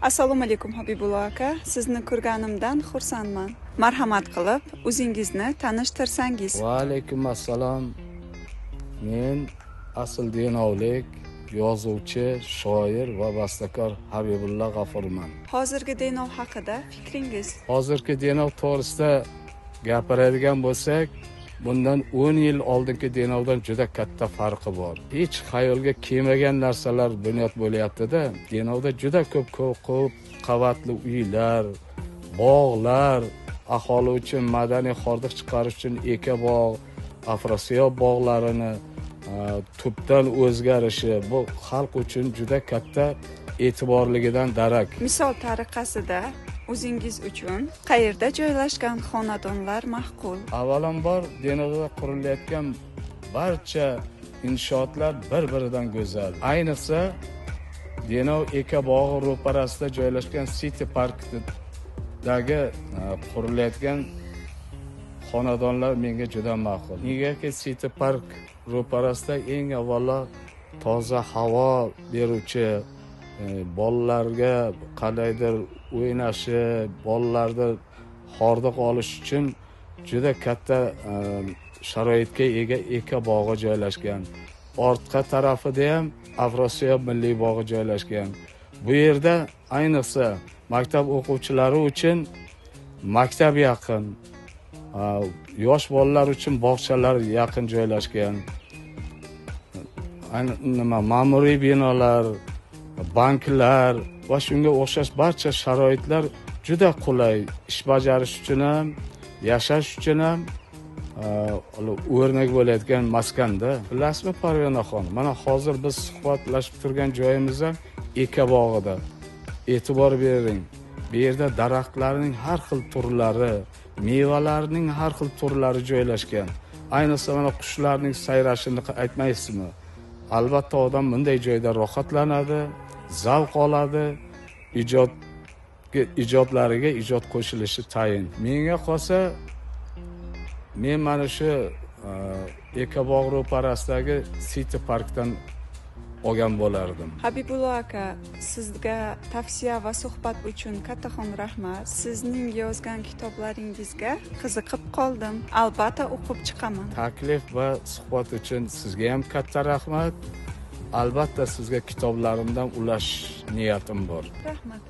Assalomu alaykum Habibullo aka. Sizni ko'rganimdan xursandman. Marhamat qilib, o'zingizni tanishtirsangiz. Va alaykum assalom. Men asl denovlik, yozuvchi, shoir va bastakor Habibullo G'afurman. Hozirgi Denov haqida fikringiz? Hozirgi Denov to'g'risida gapiradigan bo'lsak, bundan 10 yil oldingi Denovdan juda katta farqi bor. Hech xayolga kelmagan narsalar bunyod bo'lyapti-da. Denovda juda ko'p qavatli uylar, bog'lar, aholi uchun madaniy hordiq chiqarish uchun eka-bog', Afrosiyob bog'larini tubdan o'zgarishi bu xalq uchun juda katta e'tiborligidan darak. Misol tariqasida o'zingiz uchun qayerda joylashgan xonadonlar ma'qul? Avvalambor Denovda qurilayotgan barcha inshootlar bir-biridan go'zal. Ayniqsa Denov eka bog'i ro'parasida joylashgan City Parkdagi qurilayotgan xonadonlar menga juda ma'qul. Negaki City Park ro'parasida eng avvalo toza havo beruvchi, bolalarga qandaydir o'ynashi, bolalarda hordiq olish uchun juda katta sharoitga ega eka bog'i joylashgan. Ortqa tarafida ham Afrosiyob milliy bog'i joylashgan. Bu yerda ayniqsa maktab o'quvchilari uchun maktab yaqin, yosh bolalar uchun bog'chalar yaqin joylashgan. Ma'muriy binolar, banklar va shunga o'xshash barcha sharoitlar juda qulay. Ish bajarish uchun ham, yashash uchun ham o'rnak bo'layotgan maskanda. Bilasizmi Parvonaxon? Mana hozir biz suhbatlashib turgan joyimiz ham eka bog'ida. E'tibor bering. Bu yerda daraxtlarning har xil turlari, mevalarning har xil turlari joylashgan. Ayniqsa mana qushlarning sayrashini aytmaysizmi? Albatta odam bunday joyda rohatlanadi, zavq oladi, ijodlariga ijod qo'shilishi tayin. Menga qolsa, men mana shu Ekobog' ro'parasidagi City Parkdan olgan bo'lardim. Habibullo aka, sizga tavsiya va suhbat uchun kattaxon rahmat. Sizning yozgan kitoblaringizga qiziqib qoldim. Albatta o'qib chiqaman. Taklif va suhbat uchun sizga ham katta rahmat. Albatta sizga kitoblarimdan ulash niyatim bor. Rahmat.